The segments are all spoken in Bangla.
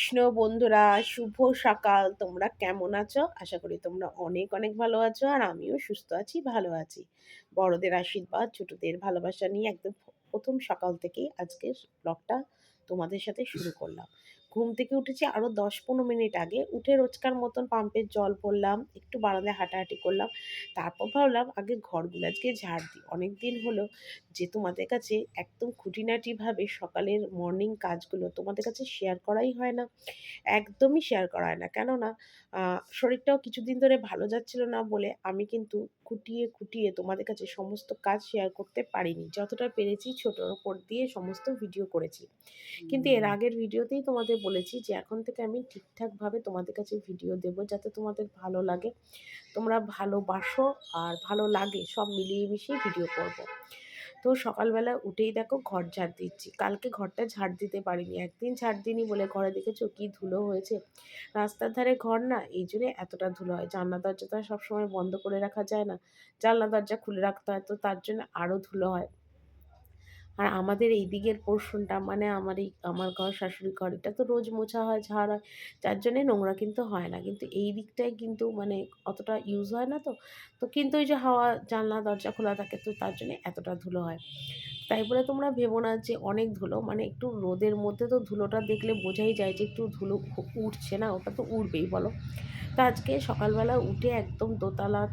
কৃষ্ণ বন্ধুরা, শুভ সকাল। তোমরা কেমন আছো? আশা করি তোমরা অনেক, অনেক ভালো আছো। আর আমিও সুস্থ আছি, ভালো আছি। বড়দের আশীর্বাদ, ছোটদের ভালোবাসা নিয়ে একদম ১ম সকাল থেকেই আজকের ব্লগটা তোমাদের সাথে শুরু করলাম। ঘুম থেকে উঠেছি আরো ১০-১৫ মিনিট আগে। উঠে রোজকার মতন পাম্পের জল ভরলাম, একটু বারান্দায় হাঁটাহাঁটি করলাম। তারপর ভাবলাম আগে ঘরগুলো আজকে ঝাড় দিই। অনেকদিন হলো যে তোমাদের কাছে একদম খুঁটিনাটিভাবে সকালের মর্নিং কাজগুলো তোমাদের কাছে শেয়ার করাই হয় না। একদমই শেয়ার করা হয় না। কেননা শরীরটাও কিছুদিন ধরে ভালো যাচ্ছিল না বলে আমি কিন্তু খুঁটিয়ে, খুঁটিয়ে তোমাদের কাছে সমস্ত কাজ শেয়ার করতে পারিনি। যতটা পেরেছি ছোটোর ওপর দিয়ে সমস্ত ভিডিও করেছি। কিন্তু এর আগের ভিডিওতেই তোমাদের বলেছি যে এখন থেকে আমি ঠিকঠাকভাবে তোমাদের কাছে ভিডিও দেব যাতে তোমাদের ভালো লাগে। তোমরা ভালোবাসো আর ভালো লাগে সব মিলিয়ে মিশিয়ে ভিডিও করব। তো সকালবেলা উঠেই দেখো ঘর ঝাড় দিচ্ছি। কালকে ঘরটা ঝাড় দিতে পারিনি। একদিন ঝাড় দিইনি বলে ঘরে দেখেছো কি ধুলো হয়েছে। রাস্তার ধারে ঘর না, এই জন্যে এতটা ধুলো হয়। জানলা দরজা তো আর সবসময় বন্ধ করে রাখা যায় না। জানলা দরজা খুলে রাখতে হয়, তো তার জন্য আরও ধুলো হয়। আর আমাদের এই দিকের পোরশনটা মানে আমার ঘর, শাশুড়ির ঘর, এটা তো রোজ মোছা হয়, ঝাড় হয়। যার জন্যে নোংরা কিন্তু হয় না। কিন্তু এই দিকটায় কিন্তু মানে অতটা ইউজ হয় না তো। তো কিন্তু ওই যে হাওয়া, জানলা দরজা খোলা থাকে তো তার জন্যে এতটা ধুলো হয়। তাই বলে তোমরা ভেবো না যে অনেক ধুলো, মানে একটু রোদের মধ্যে তো ধুলোটা দেখলে বোঝাই যায় যে একটু ধুলো উঠছে না, ওটা তো উঠবেই বলো। তো আজকে সকালবেলা উঠে একদম দোতলা,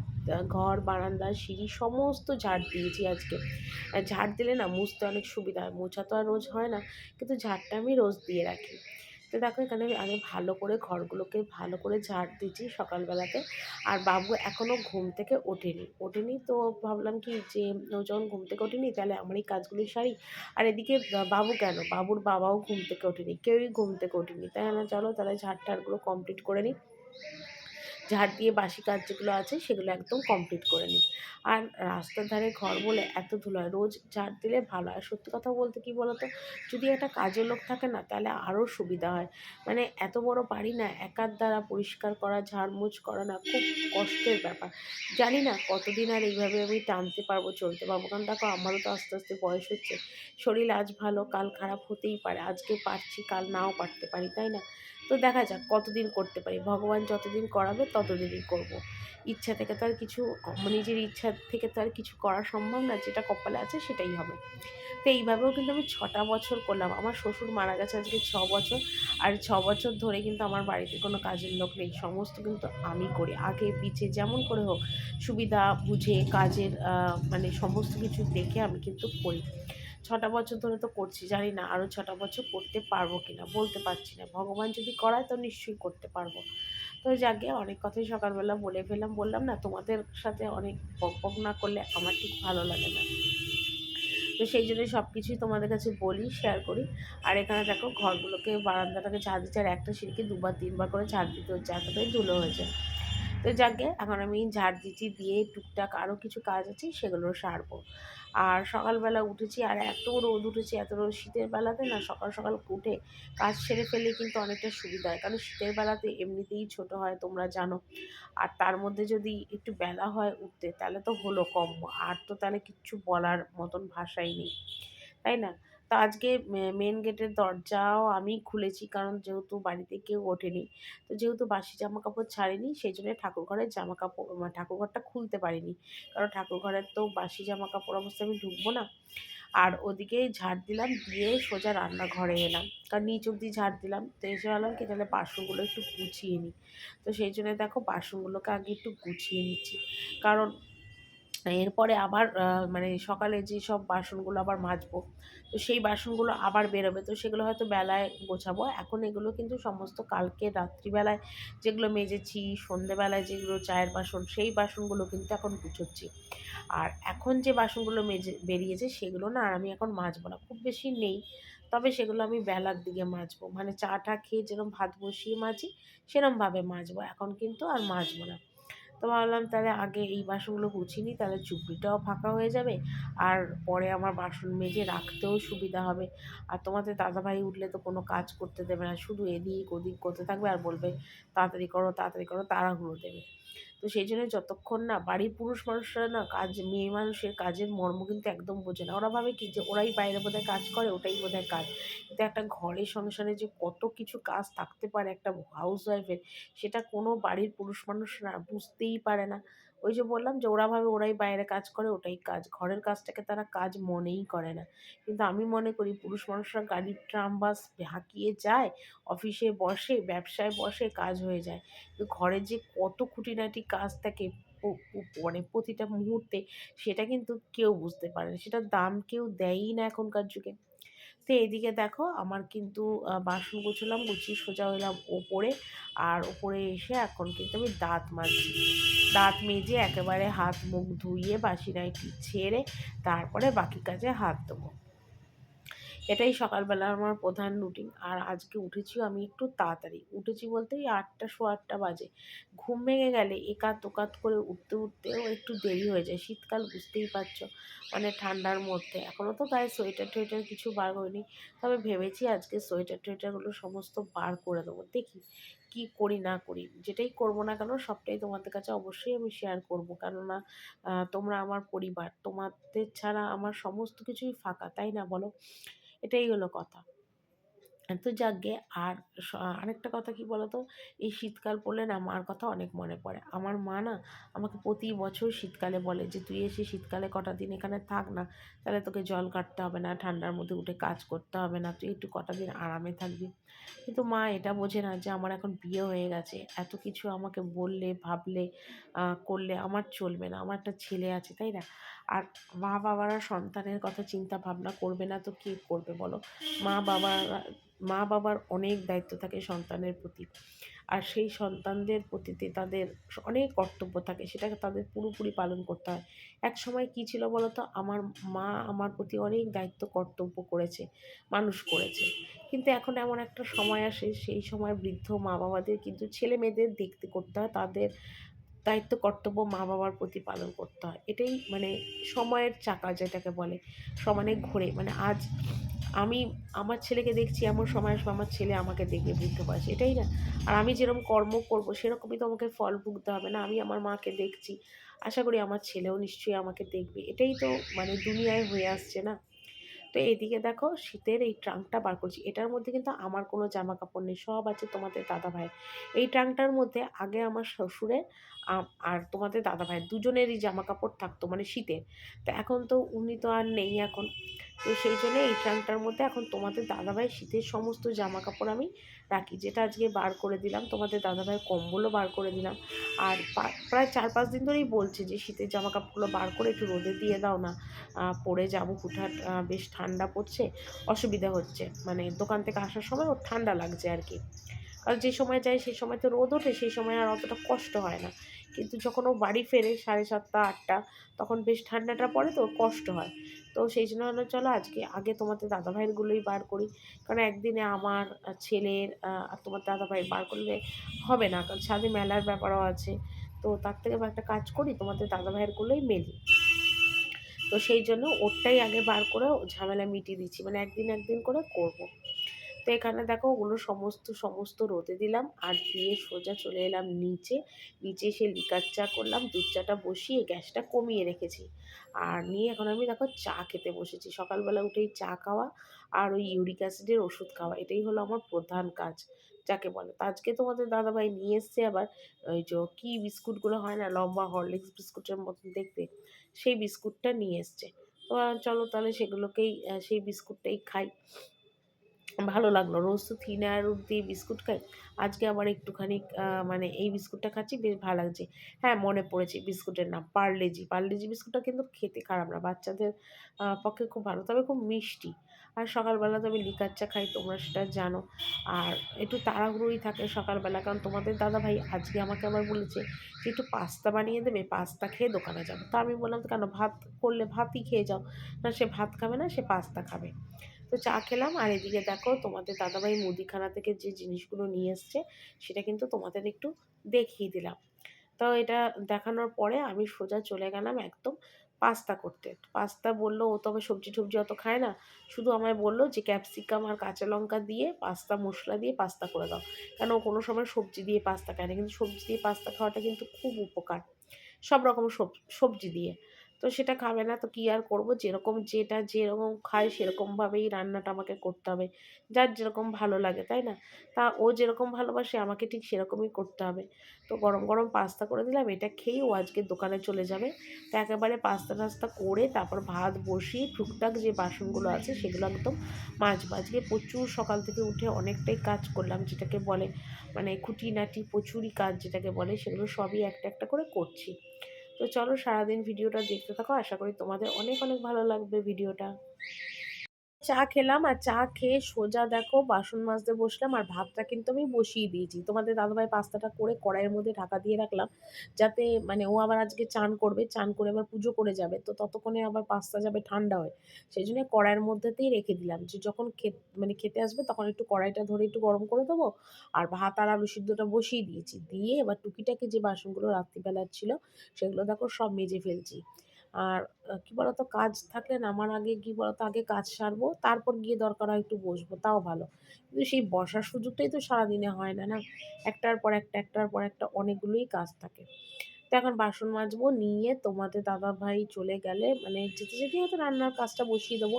ঘর, বারান্দা, সিঁড়ি সমস্ত ঝাড় দিয়েছি আজকে। ঝাড় দিলে না মুছতে অনেক সুবিধা হয়। মোছা তো আর রোজ হয় না, কিন্তু ঝাড়টা আমি রোজ দিয়ে রাখি। তো দেখো এখানে আমি ভালো করে ঘরগুলোকে ভালো করে ঝাড় দিচ্ছি সকালবেলাতে। আর বাবু এখনও ঘুম থেকে ওঠেনি, তো ভাবলাম কি যে ও যখন ঘুম থেকে ওঠেনি তাহলে আমার এই কাজগুলি সারি। আর এদিকে বাবু কেন, বাবুর বাবাও ঘুম থেকে ওঠেনি, কেউই ঘুম থেকে ওঠেনি। তাই না, চলো তাহলে ঝাড় টাড়গুলো কমপ্লিট করে নিই। ঝাড় দিয়ে বাসি কাজ যেগুলো আছে সেগুলো একদম কমপ্লিট করে নিই। আর রাস্তার ধারে ঘর বলে এত ধুলো হয়, রোজ ঝাড় দিলে ভালো হয়। সত্যি কথা বলতে কি বলো তো, যদি একটা কাজের লোক থাকে না তাহলে আরও সুবিধা হয়। মানে এত বড় বাড়ি না, একার দ্বারা পরিষ্কার করা, ঝাড়মুছ করা না খুব কষ্টের ব্যাপার। জানি না কতদিন আর এইভাবে আমি টানতে পারবো, চলতে পারবো। কারণ দেখো আমারও তো আস্তে আস্তে বয়স হচ্ছে। শরীর আজ ভালো কাল খারাপ হতেই পারে। আজকে পারছি কাল নাও পারতে পারি, তাই না? তো দেখা যাক কতদিন করতে পারি। ভগবান যতদিন করাবে ততদিনই করব। ইচ্ছা থেকে তো আর কিছু, নিজের ইচ্ছা থেকে তো আর কিছু করা সম্ভব না। যেটা কপালে আছে সেটাই হবে। তো এইভাবেও কিন্তু আমি ৬টা বছর করলাম। আমার শ্বশুর মারা গেছে আজকে ৬ বছর। আর ৬ বছর ধরে কিন্তু আমার বাড়িতে কোনো কাজের লোক নেই। সমস্ত কিন্তু আমি করি। আগে পিছে যেমন করে হোক সুবিধা বুঝে কাজের মানে সমস্ত কিছু দেখে আমি কিন্তু করি। ৬টা বছর ধরে তো করছি। জানি না আরও ৬টা বছর করতে পারবো কিনা, বলতে পারছি না। ভগবান যদি করায় তো নিশ্চয়ই করতে পারবো। তো যাকগে অনেক কথাই সকালবেলা বলে ফেললাম। বললাম না তোমাদের সাথে অনেক বকবক না করলে আমার ঠিক ভালো লাগে না। তো সেই জন্যই সব কিছুই তোমাদের কাছে বলি, শেয়ার করি। আর এখানে দেখো ঘরগুলোকে, বারান্দাটাকে ঝাড় দিচ্ছে। আর একটা সিঁড়িকে ২ বার ৩ বার করে ঝাড় দিতে হচ্ছে, এতটাই ধুলো হয়েছে। তো যাকগে এখন আমি ঝাড় দিচ্ছি, দিয়ে টুকটাক আরও কিছু কাজ আছে সেগুলো সারবো। আর সকালবেলা উঠেছি আর এত রোদ উঠেছে, এত রোদ। শীতের বেলাতে না সকাল সকাল উঠে কাজ সেরে ফেললে কিন্তু অনেকটা সুবিধা হয়। কারণ শীতের বেলাতে এমনিতেই ছোট হয় তোমরা জানো। আর তার মধ্যে যদি একটু বেলা হয় উঠতে তাহলে তো হলো কম। আর তো তাহলে কিচ্ছু বলার মতন ভাষাই নেই, তাই না? তো আজকে মেন গেটের দরজাও আমিই খুলেছি, কারণ যেহেতু বাড়িতে কেউ ওঠেনি। তো যেহেতু বাসি জামাকাপড় ছাড়িনি সেই জন্য ঠাকুরঘরের জামাকাপড়, ঠাকুরঘরটা খুলতে পারিনি। কারণ ঠাকুরঘরের তো বাসি জামাকাপড় অবস্থায় আমি ঢুকবো না। আর ওদিকে ঝাড় দিলাম, দিয়ে সোজা রান্নাঘরে এলাম। কারণ নিচ অব্দি ঝাড় দিলাম। তো এসে ভাবলাম কি তাহলে বাসনগুলো একটু গুছিয়ে নিই। তো সেই জন্য দেখো বাসনগুলোকে আগে একটু গুছিয়ে নিচ্ছি। কারণ এরপরে আবার মানে সকালে যেসব বাসনগুলো আবার মাজবো, তো সেই বাসনগুলো আবার বেরোবে। তো সেগুলো হয়তো বেলায় গোছাবো। এখন এগুলো কিন্তু সমস্ত কালকে রাত্রিবেলায় যেগুলো মেজেছি, সন্ধেবেলায় যেগুলো চায়ের বাসন, সেই বাসনগুলো কিন্তু এখন গুছোচ্ছি। আর এখন যে বাসনগুলো বেরিয়েছে সেগুলো না আর আমি এখন মাজবো না। খুব বেশি নেই। তবে সেগুলো আমি বেলার দিকে মাজবো। মানে চা-টা খেয়ে যেরকম ভাত বসিয়ে মাজি সেরমভাবে মাজবো। এখন কিন্তু আর মাজবো না। তো ভাবলাম তাহলে আগে এই বাসনগুলো গুছিয়ে নিই, তাহলে চুপড়িটাও ফাঁকা হয়ে যাবে। আর পরে আমার বাসন মেজে রাখতেও সুবিধা হবে। আর তোমাদের দাদাভাই উঠলে তো কোনো কাজ করতে দেবে না। শুধু এদিক ওদিক করতে থাকবে আর বলবে তাড়াতাড়ি করো, তাড়াতাড়ি করো, তাড়াহুড়ো দেবে। তো সেই জন্য যতক্ষণ না বাড়ির পুরুষ মানুষরা না মেয়ে মানুষের কাজের মর্ম কিন্তু একদম বোঝে না। ওরা ভাবে কি যে ওরাই বাইরে বোধহয় কাজ করে, ওটাই বোধহয় কাজ। কিন্তু একটা ঘরে সংসারে যে কত কিছু কাজ থাকতে পারে একটা হাউসওয়াইফের, সেটা কোনো বাড়ির পুরুষ মানুষরা বুঝতেই পারে না। ওই যে বললাম যে ওরা ভাবে ওরাই বাইরে কাজ করে, ওটাই কাজ। ঘরের কাজটাকে তারা কাজ মনেই করে না। কিন্তু আমি মনে করি পুরুষ মানুষরা গাড়ি, ট্রাম, বাস হাঁকিয়ে যায়, অফিসে বসে, ব্যবসায় বসে, কাজ হয়ে যায়। তো ঘরে যে কত খুঁটিনাটি কাজ থাকে মানে প্রতিটা মুহূর্তে, সেটা কিন্তু কেউ বুঝতে পারে না। সেটার দাম কেউ দেয়ই না এখনকার যুগে। তো এদিকে দেখো আমার কিন্তু বাসন গুছালাম, গুছিয়ে সোজা হলাম ওপরে। আর ওপরে এসে এখন কিন্তু আমি দাঁত মাজছি। দাঁত মেজে একেবারে হাত মুখ ধুইয়ে বাসি নাইটি ছেড়ে তারপরে বাকি কাজে হাত দেবো। এটাই সকালবেলা আমার প্রধান রুটিন। আর আজকে উঠেছিও আমি একটু তাড়াতাড়ি। উঠেছি বলতে ওই ৮টা, সোয়া ৮টা বাজে। ঘুম ভেঙে গেলে একাত ওকাত করে উঠতেও একটু দেরি হয়ে যায়। শীতকাল বুঝতেই পারছো, মানে ঠান্ডার মধ্যে। এখনও তো গায়ে সোয়েটার-টোয়েটার কিছু বার করিনি। তবে ভেবেছি আজকে সোয়েটার-টোয়েটারগুলো সমস্ত বার করে দেবো। দেখি কী করি না করি। যেটাই করব না কেন সবটাই তোমাদের কাছে অবশ্যই আমি শেয়ার করব। কেননা তোমরা আমার পরিবার। তোমাদের ছাড়া আমার সমস্ত কিছুই ফাঁকা, তাই না বলো? এটাই হলো কথা। তো যাকগে। আর আরেকটা কথা কি বলো তো, এই শীতকাল পড়লে না মার কথা অনেক মনে পড়ে। আমার মা না আমাকে প্রতি বছর শীতকালে বলে যে তুই এসে শীতকালে কটা দিন এখানে থাক না, তাহলে তোকে জল কাটতে হবে না, ঠান্ডার মধ্যে উঠে কাজ করতে হবে না, তুই একটু কটা দিন আরামে থাকবি। কিন্তু মা এটা বোঝে না যে আমার এখন বিয়ে হয়ে গেছে, এত কিছু আমাকে বললে, ভাবলে, করলে আমার চলবে না। আমার একটা ছেলে আছে, তাই না? আর মা বাবারা সন্তানের কথা চিন্তা ভাবনা করবে না তো কে করবে বলো? মা বাবারা মা বাবার অনেক দায়িত্ব থাকে সন্তানের প্রতি। আর সেই সন্তানদের প্রতিতে তাদের অনেক কর্তব্য থাকে, সেটাকে তাদের পুরোপুরি পালন করতে হয়। একসময় কী ছিল বলো তো, আমার মা আমার প্রতি অনেক দায়িত্ব কর্তব্য করেছে, মানুষ করেছে। কিন্তু এখন এমন একটা সময় আসে, সেই সময় বৃদ্ধ মা বাবাদের কিন্তু ছেলে মেয়েদের দেখতে করতে হয়, তাদের দায়িত্ব কর্তব্য মা বাবার প্রতি পালন করতে হয়। এটাই মানে সময়ের চাকা যেটাকে বলে, সমানে ঘোরে। মানে আজ আমি আমার ছেলেকে দেখছি, এমন সময় আসবে আমার ছেলে আমাকে দেখবে বৃদ্ধ বয়সে, এটাই না? আর আমি যেরকম কর্ম করব সেরকমই তো আমাকে ফল ভুগতে হবে না? আমি আমার মাকে দেখছি, আশা করি আমার ছেলেও নিশ্চয়ই আমাকে দেখবে। এটাই তো মানে দুনিয়ায় হয়ে আসছে না? তো এদিকে দেখো শীতের এই ট্রাঙ্কটা বার করছি। এটার মধ্যে কিন্তু আমার কোনো জামা কাপড় নেই, সব আছে তোমাদের দাদাভাইয়ের। এই ট্রাঙ্কটার মধ্যে আগে আমার শ্বশুরের আর তোমাদের দাদাভাইয়ের দুজনেরই জামা কাপড় থাকতো, মানে শীতের। তো এখন তো উনি তো আর নেই এখন। তো সেই জন্য এই ট্রাঙ্কটার মধ্যে এখন তোমাদের দাদাভাইয়ের শীতের সমস্ত জামা কাপড় আমি রাখি, যেটা আজকে বার করে দিলাম। তোমাদের দাদাভাইয়ের কম্বলও বার করে দিলাম। আর প্রায় ৪-৫ দিন ধরেই বলছে যে শীতের জামা কাপড়গুলো বার করে একটু রোদে দিয়ে দাও না, পরে যাবো হুটহাট, বেশ ঠান্ডা পড়ছে, অসুবিধা হচ্ছে। মানে দোকান থেকে আসার সময় ওর ঠান্ডা লাগছে আর কি। কারণ যে সময় যায় সেই সময় তো রোদ ওঠে, সেই সময় আর অতটা কষ্ট হয় না। কিন্তু যখন ও বাড়ি ফেরে ৭:৩০, ৮টা, তখন বেশ ঠান্ডাটা পড়ে তো ওর কষ্ট হয়। তো সেই জন্য হলো চলো আজকে আগে তোমাদের দাদাভাইয়েরগুলোই বার করি। কারণ একদিনে আমার ছেলের আর তোমার দাদাভাইয়ের বার করলে হবে না, কারণ সাথে মেলার ব্যাপারও আছে। তো তার থেকে একটা কাজ করি, তোমাদের দাদাভাইয়েরগুলোই মেলি। তো সেই জন্য ওরটাই আগে বার করে ঝামেলা মিটিয়ে দিচ্ছি, মানে একদিন একদিন করে করব। তো এখানে দেখো ওগুলো সমস্ত রোদে দিলাম, আর দিয়ে সোজা চলে এলাম নিচে। নিচে এসে লিকার চা করলাম, দুধ চাটা বসিয়ে গ্যাসটা কমিয়ে রেখেছি। আর নিয়ে এখন আমি দেখো চা খেতে বসেছি। সকালবেলা উঠেই চা খাওয়া আর ওই ইউরিক অ্যাসিডের ওষুধ খাওয়া, এটাই হলো আমার প্রধান কাজ যাকে বলে। তো আজকে তোমাদের দাদাভাই নিয়ে এসছে আবার ওই যে কী বিস্কুটগুলো হয় না, লম্বা হরলিক্স বিস্কুটের মতন দেখতে, সেই বিস্কুটটা নিয়ে এসছে। তো চলো তাহলে সেগুলোকেই সেই বিস্কুটটাই খাই। ভালো লাগলো। রোজ তো থিন অ্যারোট দিয়ে বিস্কুট খাই। আজকে আবার একটুখানি মানে এই বিস্কুটটা খাচ্ছি, বেশ ভালো লাগছে। হ্যাঁ, মনে পড়েছে বিস্কুটের নাম পারলেজি। পারলেজি বিস্কুটটা কিন্তু খেতে খারাপ না। বাচ্চাদের পক্ষে খুব ভালো। তবে খুব মিষ্টি। আর সকালবেলা তো আমি লিকার চা খাই, তোমরা সেটা জানো। আর একটু তাড়াহুড়োই থাকে সকালবেলা, কারণ তোমাদের দাদাভাই আজকে আমাকে আবার বলেছে যে একটু পাস্তা বানিয়ে দেবে, পাস্তা খেয়ে দোকানে যাবো। তো আমি বললাম, কেন, ভাত করলে ভাতই খেয়ে যাও। না, সে ভাত খাবে না, সে পাস্তা খাবে। তো চা খেলাম। আর এদিকে দেখো তোমাদের দাদাভাই মুদিখানা থেকে যে জিনিসগুলো নিয়ে এসছে সেটা কিন্তু তোমাদের একটু দেখিয়ে দিলাম। তো এটা দেখানোর পরে আমি সোজা চলে গেলাম একদম পাস্তা করতে। পাস্তা বলল ও তো আবার সবজি-টবজি অত খায় না। শুধু আমায় বলল যে ক্যাপসিকাম আর কাঁচা লঙ্কা দিয়ে পাস্তা মসলা দিয়ে পাস্তা করে দাও। কারণ ও কোনো সময় সবজি দিয়ে পাস্তা খায় না। কিন্তু সবজি দিয়ে পাস্তা খাওয়াটা কিন্তু খুব উপকার। সব রকমের সবজি দিয়ে। তো সেটা খাবে না, তো কি আর করব? যেরকম যেটা যেরকম খায় সেরকমভাবেই রান্নাটা আমাকে করতে হবে। যার যেরকম ভালো লাগে, তাই না? তা ও যেরকম ভালোবাসে আমাকে ঠিক সেরকমই করতে হবে। তো গরম, গরম পাস্তা করে দিলাম। এটা খেয়েই ও আজকে দোকানে চলে যাবে। তো একেবারে পাস্তা-টাস্তা করে তারপর ভাত বসিয়ে টুকটাক যে বাসনগুলো আছে সেগুলো একদম মাজবো। আজকে প্রচুর সকাল থেকে উঠে অনেকটাই কাজ করলাম, যেটাকে বলে মানে খুঁটিনাটি প্রচুরই কাজ যেটাকে বলে, সেগুলো সবই একটা, একটা করে করছি। তো চলো সারাদিন ভিডিওটা দেখতে থাকো। আশা করি তোমাদের অনেক, অনেক ভালো লাগবে ভিডিওটা। চা খেলাম আর চা খেয়ে সোজা দেখো বাসন মাজতে বসলাম, আর ভাতটা কিন্তু আমি বসিয়ে দিয়েছি। তোমাদের দাদাভাই পাস্তাটা করে কড়াইয়ের মধ্যে ঢাকা দিয়ে রাখলাম, যাতে মানে ও আবার আজকে চান করবে, চান করে আবার পুজো করে যাবে, তো ততক্ষণে আবার পাস্তা যাবে ঠান্ডা হয়ে। সেই জন্য কড়াইয়ের মধ্যেতেই রেখে দিলাম, যে যখন মানে খেতে আসবে তখন একটু কড়াইটা ধরে একটু গরম করে দেবো। আর ভাত আর আলু সিদ্ধটা বসিয়ে দিয়েছি, দিয়ে এবার টুকিটাকি যে বাসনগুলো রাত্রিবেলার ছিল সেগুলো দেখো সব মেজে ফেলছি। আর কি বলতো, কাজ থাকলে না আমার আগে কি বলতো, আগে কাজ সারবো তারপর গিয়ে দরকার হয় একটু বসবো, তাও ভালো। কিন্তু সেই বসার সুযোগটাই তো সারাদিনে হয় না, না? একটার পর একটা, একটার পর একটা অনেকগুলোই কাজ থাকে। তো এখন বাসন মাজবো, নিয়ে তোমাদের দাদাভাই চলে গেলে মানে যেতে, যেতেই হয়তো রান্নার কাজটা বসিয়ে দেবো।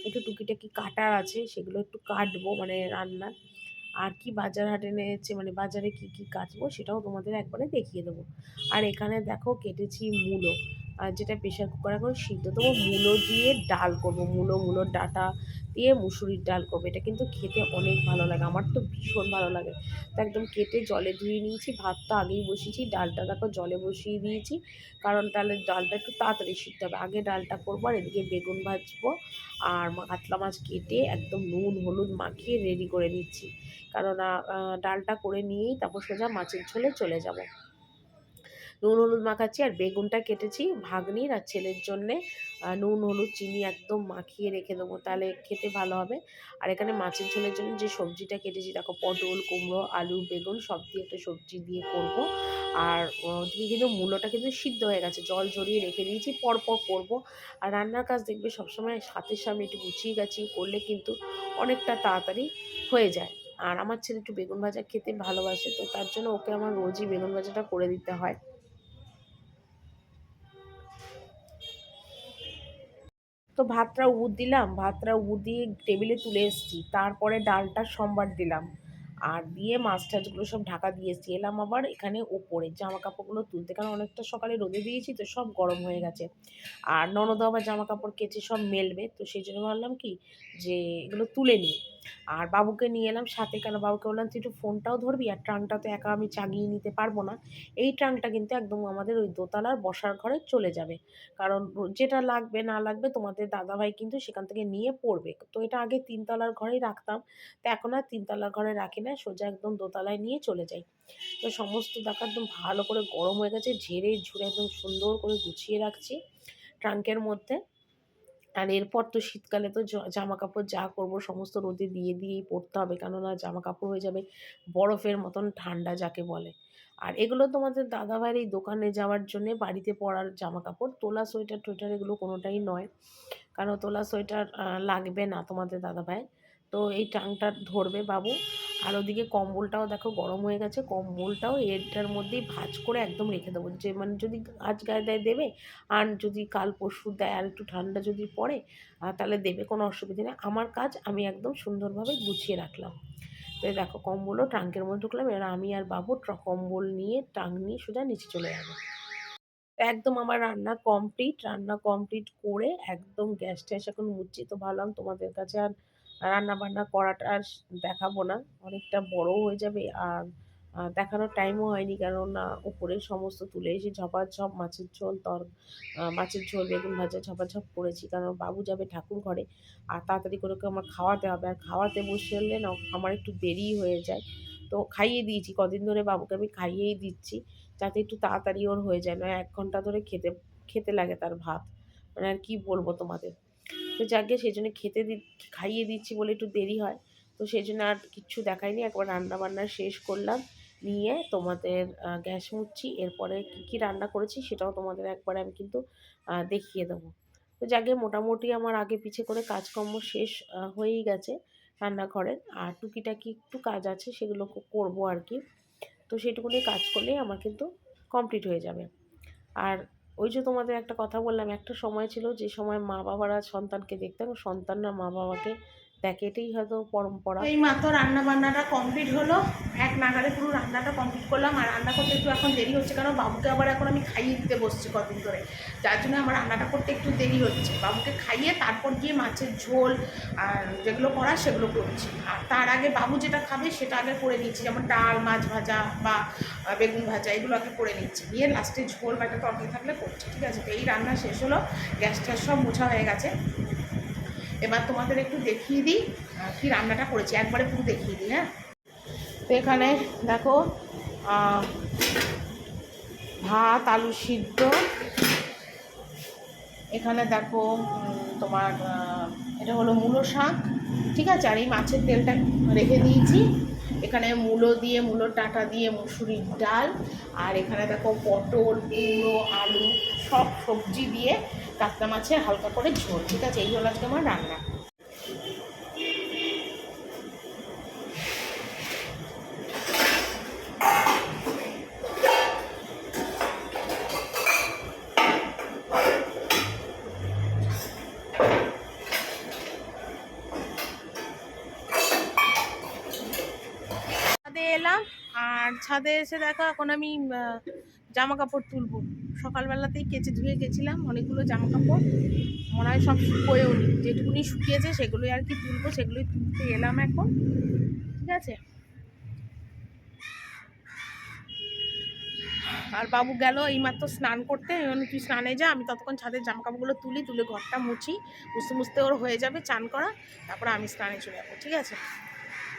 একটু টুকিটাকি কাটার আছে, সেগুলো একটু কাটবো মানে রান্নার। আর কি বাজার হাট এনেছে মানে বাজারে কি, কি কাটবো সেটাও তোমাদের একবারে দেখিয়ে দেবো। আর এখানে দেখো কেটেছি মূলো। আর যেটা প্রেশার কুকারে করে সিদ্ধ দেবো, মূলো দিয়ে ডাল করবো। মূলোর ডাঁটা দিয়ে মুসুরির ডাল করবো। এটা কিন্তু খেতে অনেক ভালো লাগে। আমার তো ভীষণ ভালো লাগে। তো একদম কেটে জলে ধুয়ে নিয়েছি। ভাতটা আগেই বসিয়েছি। ডালটা দেখো জলে বসিয়ে দিয়েছি। কারণ তাহলে ডালটা একটু তাড়াতাড়ি সিদ্ধ হবে। আগে ডালটা করবো আর এদিকে বেগুন ভাজবো। আর কাতলা মাছ কেটে একদম নুন হলুদ মাখিয়ে রেডি করে নিচ্ছি। কারণ ডালটা করে নিয়েই তারপর সোজা মাছের ঝোলে চলে যাব। নুন হলুদ মাখাচ্ছি, আর বেগুনটা কেটেছি ভাগ্নির আর ছেলের জন্যে। নুন হলুদ চিনি একদম মাখিয়ে রেখে দেবো, তাহলে খেতে ভালো হবে। আর এখানে মাছের ঝোলের জন্য যে সবজিটা কেটেছি দেখো, পটল কুমড়ো আলু বেগুন সব দিয়ে একটা সবজি দিয়ে করব। আর ওদিকে কিন্তু মূলোটা কিন্তু সিদ্ধ হয়ে গেছে, জল ঝরিয়ে রেখে দিয়েছি, পরপর করব। আর রান্নার কাজ দেখবে সবসময় হাতের সামনে একটু গুছিয়ে গাছিয়ে করলে কিন্তু অনেকটা তাড়াতাড়ি হয়ে যায়। আর আমার ছেলে একটু বেগুন ভাজা খেতে ভালোবাসে, তো তার জন্য ওকে আমার রোজই বেগুন ভাজাটা করে দিতে হয়। তো ভাতটা দিলাম, ভাতটা দিয়ে টেবিলে তুলে এসেছি। তারপরে ডালটা সম্বার দিলাম। আর দিয়ে মাছ টাছগুলো সব ঢাকা দিয়ে এসেছি। এলাম আবার এখানে ওপরে জামা কাপড়গুলো তুলতে, কারণ অনেকটা সকালে রোদে দিয়েছি তো সব গরম হয়ে গেছে। আর ননদও আবার জামা কাপড় কেচে সব মেলবে, তো সেই জন্য ভাবলাম কি যে এগুলো তুলে নিই। আর বাবুকে নিয়ে এলাম সাথে, কেন বাবুকে বললাম তুই একটু ফোনটাও ধরবি, আর ট্রাঙ্কটা তো একা আমি চাগিয়ে নিতে পারবো না। এই ট্রাঙ্কটা কিন্তু একদম আমাদের ওই দোতলার বসার ঘরে চলে যাবে। কারণ যেটা লাগবে না লাগবে তোমাদের দাদাভাই কিন্তু সেখান থেকে নিয়ে পড়বে। তো এটা আগে ৩ তলার ঘরেই রাখতাম। তো এখন আর ৩ তলার ঘরে রাখি না। সোজা একদম দোতলায় নিয়ে চলে যাই। তো সমস্ত দেখো একদম ভালো করে গরম হয়ে গেছে। ঝেড়ে ঝুড়ে একদম সুন্দর করে গুছিয়ে রাখছি ট্রাঙ্কের মধ্যে। আর এরপর তো শীতকালে তো জামাকাপড় যা করব সমস্ত রোদে দিয়ে দিয়েই পরতে হবে। কেননা জামাকাপড় হয়ে যাবে বরফের মতন ঠান্ডা যাকে বলে। আর এগুলো তোমাদের দাদাভাইয়ের এই দোকানে যাওয়ার জন্যে বাড়িতে পরার জামাকাপড়। তোলা সোয়েটার-টোয়েটার এগুলো কোনোটাই নয়। কারণ তোলা সোয়েটার লাগবে না তোমাদের দাদাভাইয়ের। তো এই টাংটা ধরবে বাবু। আর ওদিকে কম্বলটাও দেখো গরম হয়ে গেছে। কম্বলটাও এটার মধ্যেই ভাঁজ করে একদম রেখে দেবো। যে মানে যদি আজ গায়ে দেয় দেবে, আর যদি কাল পরশু দেয় আর একটু ঠান্ডা যদি পড়ে তাহলে দেবে, কোনো অসুবিধা নেই। আমার কাজ আমি একদম সুন্দরভাবে গুছিয়ে রাখলাম। তো এই দেখো কম্বলও ট্রাঙ্কের মধ্যে ঢুকলাম। এবার আমি আর বাবু কম্বল নিয়ে ট্রাঙ্ক নিয়ে সোজা নিচে চলে যাবো। একদম আমার রান্না কমপ্লিট। রান্না কমপ্লিট করে একদম গ্যাস-ট্যাস এখন মুছছি। তো ভাবলাম তোমাদের কাছে আর রান্না-বান্না করাটা আর দেখাবো না। অনেকটা বড়ও হয়ে যাবে, আর দেখানোর টাইমও হয়নি। কেননা উপরে সমস্ত তুলে এসে ঝপাঝপ মাছের ঝোল, মাছের ঝোল, বেগুন ভাজা ঝপাঝপ করেছি। কারণ বাবু যাবে ঠাকুরঘরে, আর তাড়াতাড়ি করে ওকে আমার খাওয়াতে হবে। আর খাওয়াতে বসলে না আমার একটু দেরিই হয়ে যায়। তো খাইয়ে দিয়েছি। কদিন ধরে বাবুকে আমি খাইয়েই দিচ্ছি। যাতে একটু তাড়াতাড়ি ওর হয়ে যায়। নয় ১ ঘন্টা ধরে খেতে লাগে তার ভাত। মানে আর কি বলবো তোমাদের। তো যাকগে সেজন্য খাইয়ে দিচ্ছি বলে একটু দেরি হয়। তো সেজন্য আর কিচ্ছু দেখাইনি। একবার রান্না-বান্না শেষ করলাম। নিয়ে তোমাদের গ্যাস মুছছি। এরপরে কী কী রান্না করেছি সেটাও তোমাদের একবারে আমি কিন্তু দেখিয়ে দেবো। তো যাকে মোটামুটি আমার আগে পিছে করে কাজকর্ম শেষ হয়েই গেছে রান্নাঘরের, আর টুকিটাকি একটু কাজ আছে সেগুলো করবো আর কি। তো সেটুকুনি কাজ করলেই আমার কিন্তু কমপ্লিট হয়ে যাবে। আর ওই যে তোমাদের একটা কথা বললাম, একটা সময় ছিল যে সময় মা বাবারা সন্তানকে দেখতেন, সন্তানরা মা বাবাকে দেখে, এটাই হয়তো পরম্পরা। এই মাত্র রান্না বান্নাটা কমপ্লিট হলো, এক নাগারে পুরো রান্নাটা কমপ্লিট করলাম। আর রান্না করতে একটু এখন দেরি হচ্ছে, কারণ বাবুকে আবার এখন আমি খাইয়ে দিতে বসছি কদিন ধরে, যার জন্য আমার রান্নাটা করতে একটু দেরি হচ্ছে। বাবুকে খাইয়ে তারপর গিয়ে মাছের ঝোল আর যেগুলো করা সেগুলো করছি। আর তার আগে বাবু যেটা খাবে সেটা আগে করে নিচ্ছি, যেমন ডাল, মাছ ভাজা বা বেগুন ভাজা, এগুলো আগে করে নিচ্ছি, নিয়ে লাস্টে ঝোল বা একটা তরকারি থাকলে করছি। ঠিক আছে, তো এই রান্না শেষ হলো, গ্যাস ট্যাস সব মোছা হয়ে গেছে। এবার তোমাদের একটু দেখিয়ে দিই কি রান্নাটা করেছি, একবারে পুরো দেখিয়ে দিই। হ্যাঁ, তো এখানে দেখো ভাত, আলু সিদ্ধ, এখানে দেখো তোমার এটা হলো মূলো শাক। ঠিক আছে, আর এই মাছের তেলটা রেখে দিয়েছি। এখানে মূলো দিয়ে, মূলোর ডাঁটা দিয়ে মুসুরির ডাল, আর এখানে দেখো পটল, কুমড়ো, আলু সব সবজি দিয়ে কাতলা মাছের হালকা করে ঝোল। ঠিক আছে, এই হলো আজকে আমার রান্না। ছাদে এলাম, আর ছাদে এসে দেখো এখন আমি জামা কাপড় তুলবো। সকালবেলাতেই কেচে ধুয়ে গেছিলাম অনেকগুলো জামা কাপড়, মনে হয় সব শুকোয়েও নি, যেটুকুনি শুকিয়েছে সেগুলোই আর কি তুলবো, সেগুলোই তুলতে এলাম এখন। ঠিক আছে, আর বাবু গেল এইমাত্র স্নান করতে, তুই স্নানে যা, আমি ততক্ষণ ছাদের জামা কাপড়গুলো তুলে ঘরটা মুছি, মুছতে মুছতে ওর হয়ে যাবে চান করা, তারপরে আমি স্নানে চলে যাবো। ঠিক আছে,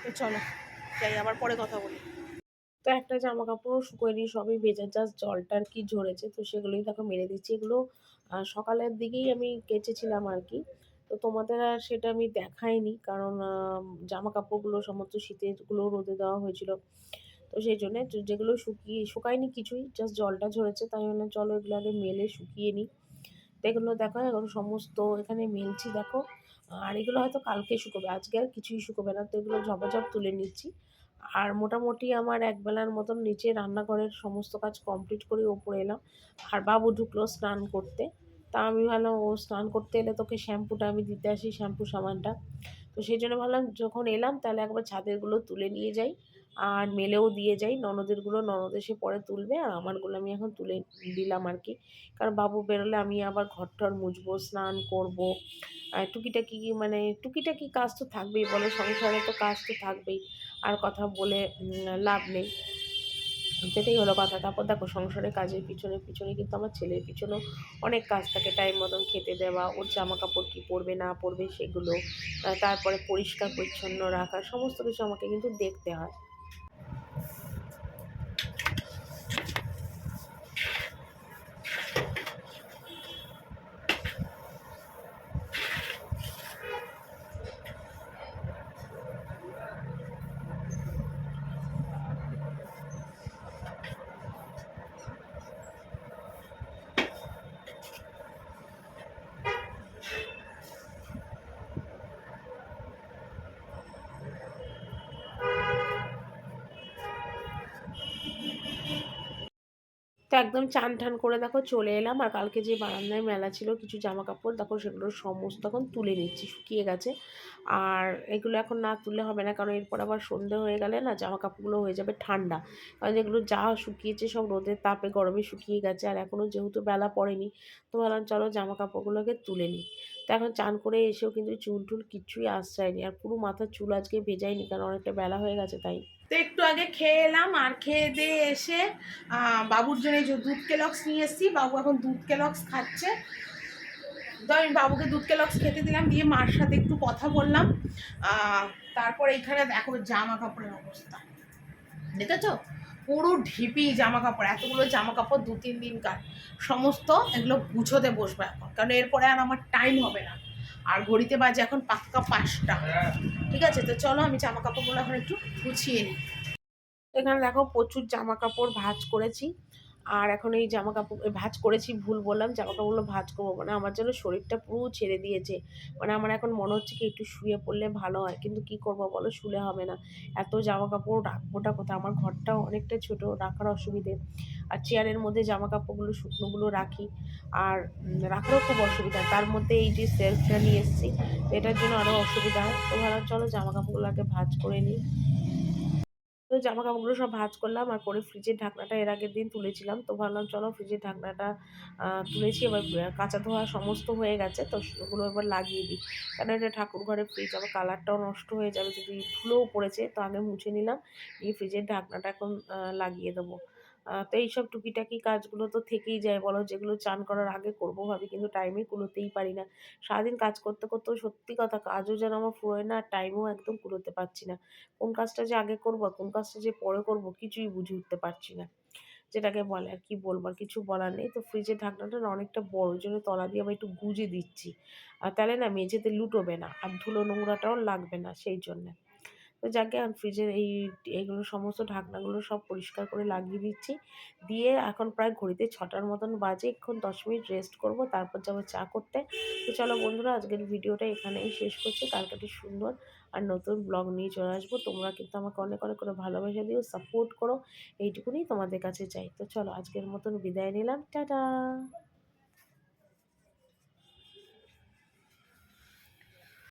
তো চলো যাই, আবার পরে কথা বলি। তো একটা জামা কাপড় শুকোয় নি, সবই ভেজা, জাস্ট জলটা আর কি ঝরেছে, তো সেগুলোই দেখো মেরে দিচ্ছি। এগুলো সকালের দিকেই আমি কেচেছিলাম আর কি, তো তোমাদের আর সেটা আমি দেখাইনি, কারণ জামা কাপড়গুলো সমস্ত শীতেরগুলো রোদে দেওয়া হয়েছিল। তো সেই জন্যে যেগুলো শুকায়নি কিছুই, জাস্ট জলটা ঝরেছে, তাই জন্য চলো এগুলো আগে মেলে শুকিয়ে নিই। তো এগুলো দেখো এখন সমস্ত এখানে মেলছি দেখো, আর এগুলো হয়তো কালকে শুকোবে, আজকে আর কিছুই শুকোবে না। তো এগুলো ঝপাঝপ তুলে নিচ্ছি। আর মোটামুটি আমার একবেলার মতন নিচে রান্নাঘরের সমস্ত কাজ কমপ্লিট করে ওপরে এলাম। আর বাবু ঢুকলো স্নান করতে, তা আমি ভাবলাম ও স্নান করতে এলে তোকে শ্যাম্পুটা আমি দিতে আসি, শ্যাম্পু সাবানটা। তো সেই জন্য ভাবলাম যখন এলাম তাহলে একবার ছাদেরগুলো তুলে নিয়ে যাই, আর মেলেও দিয়ে যাই। ননদেরগুলো ননদ এসে পরে তুলবে, আর আমারগুলো আমি এখন তুলে দিলাম আর কি, কারণ বাবু বেরোলে আমি আবার ঘর টর মুছবো, স্নান করবো, টুকিটাকি মানে টুকিটাকি কাজ তো থাকবেই, বলে সংসারে তো কাজ তো থাকবেই, আর কথা বলে লাভ নেই, সেটাই হলো কথা। তারপর দেখো সংসারের কাজের পিছনে পিছনে কিন্তু আমার ছেলের পিছনেও অনেক কাজ থাকে, টাইম মতন খেতে দেওয়া, ওর জামা কাপড় কী পরবে না পরবে সেগুলো, তারপরে পরিষ্কার পরিচ্ছন্ন রাখা, সমস্ত কিছু আমাকে কিন্তু দেখতে হয়। তো একদম চান ঠান করে দেখো চলে এলাম, আর কালকে যে বারান্দায় মেলা ছিল কিছু জামা কাপড়, দেখো সেগুলো সমস্ত এখন তুলে নিচ্ছি, শুকিয়ে গেছে। আর এগুলো এখন না তুললে হবে না, কারণ এরপর আবার সন্ধে হয়ে গেলে না জামা কাপড়গুলো হয়ে যাবে ঠান্ডা, কারণ যেগুলো যা শুকিয়েছে সব রোদের তাপে গরমে শুকিয়ে গেছে, আর এখনও যেহেতু বেলা পড়েনি, তো ভাবলাম চলো জামা কাপড়গুলোকে তুলে নিই। তো এখন চান করে এসেও কিন্তু চুল টুল কিচ্ছুই আশ্রয়নি, আর পুরো মাথার চুল আজকে ভেজাইনি, কারণ অনেকটা বেলা হয়ে গেছে তাই। তো একটু আগে খেয়ে এলাম, আর খেয়ে দিয়ে এসে বাবুর জন্য যে দুধ কেলক্স নিয়ে এসেছি, বাবু এখন দুধ কেলক্স খাচ্ছে। তো আমি বাবুকে দুধ কেলক্স খেতে দিলাম, দিয়ে মার সাথে একটু কথা বললাম। তারপর এইখানে দেখো জামা কাপড়ের অবস্থা দেখেছো, পুরো ঢিপি জামা কাপড়, এতগুলো জামা কাপড় 2-3 দিনকার, সমস্ত এগুলো গুছোতে বসবো এখন, কারণ এরপরে আর আমার টাইম হবে না। আর ঘড়িতে বাজে এখন পাক্কা 5টা। ঠিক আছে, তো চলো আমি জামা কাপড়গুলো এখন একটু গুছিয়ে নিই। এখানে দেখো প্রচুর জামা কাপড় ভাঁজ করেছি। আর এখন এই জামা কাপড় ভাঁজ করেছি, ভুল বললাম, জামা কাপড়গুলো ভাঁজ করবো, মানে আমার যেন শরীরটা পুরো ছেড়ে দিয়েছে। মানে আমার এখন মনে হচ্ছে কি একটু শুয়ে পড়লে ভালো হয়, কিন্তু কি করবো বলো, শুলে হবে না। এত জামা কাপড় রাখবোটা কোথায়, আমার ঘরটাও অনেকটা ছোট, রাখার অসুবিধে। আর চেয়ারের মধ্যে জামা কাপড়গুলো শুকনোগুলো রাখি, আর রাখারও খুব অসুবিধা। তার মধ্যে এই যে সেলফটা নিয়ে এসেছি, এটার জন্য আরও অসুবিধা হয়। তো ভাবলাম চলো জামা কাপড়গুলো আগে ভাঁজ করে নিই। তো জামা কাপড়গুলো সব ভাঁজ করলাম, আর করে ফ্রিজের ঢাকনাটা এর আগের দিন তুলেছিলাম, তো ভাবলাম চলো ফ্রিজের ঢাকনাটা তুলেছি, এবার কাঁচা ধোয়া সমস্ত হয়ে গেছে, তো ওগুলো এবার লাগিয়ে দিই। কারণ এটা ঠাকুর ঘরে ফ্রিজ, আবার কালারটাও নষ্ট হয়ে যাবে, যদি ধুলোও পড়েছে, তো আগে মুছে নিলাম, এই ফ্রিজের ঢাকনাটা এখন লাগিয়ে দেবো। তো এইসব টুকিটাকি কাজগুলো তো থেকেই যায় বলো, যেগুলো চান করার আগে করবো ভাবি, কিন্তু টাইমে কুলোতেই পারি না। সারাদিন কাজ করতে করতেও সত্যি কথা কাজও যেন আমার ফুরোয় না, আর টাইমও একদম কুলোতে পারছি না। কোন কাজটা যে আগে করবো, কোন কাজটা যে পরে করবো, কিছুই বুঝে উঠতে পারছি না। যেটাকে বলে আর কি বলবো, আর কিছু বলার নেই। তো ফ্রিজের ঢাকনাটা না অনেকটা বড়, ওই জন্য তলা দিয়ে আবার একটু গুঁজে দিচ্ছি। আর তাহলে না মেঝেতে লুটোবে না, আর ধুলো নোংরাটাও লাগবে না সেই জন্যে। তো যাকে আর ফ্রিজের এইগুলো সমস্ত ঢাকনাগুলো সব পরিষ্কার করে লাগিয়ে দিচ্ছি। দিয়ে এখন প্রায় ঘড়িতে 6টার মতন বাজে, এখন 10 মিনিট রেস্ট করব, তারপর যাবো চা করতে। তো চলো বন্ধুরা, আজকের ভিডিওটা এখানেই শেষ করছি। কালকে একটি সুন্দর আর নতুন ব্লগ নিয়ে চলে আসবো। তোমরা কিন্তু আমাকে অনেক অনেক করে ভালোবাসা দিও, সাপোর্ট করো, এইটুকুনি তোমাদের কাছে চাই। তো চলো আজকের মতন বিদায় নিলাম, টাটা।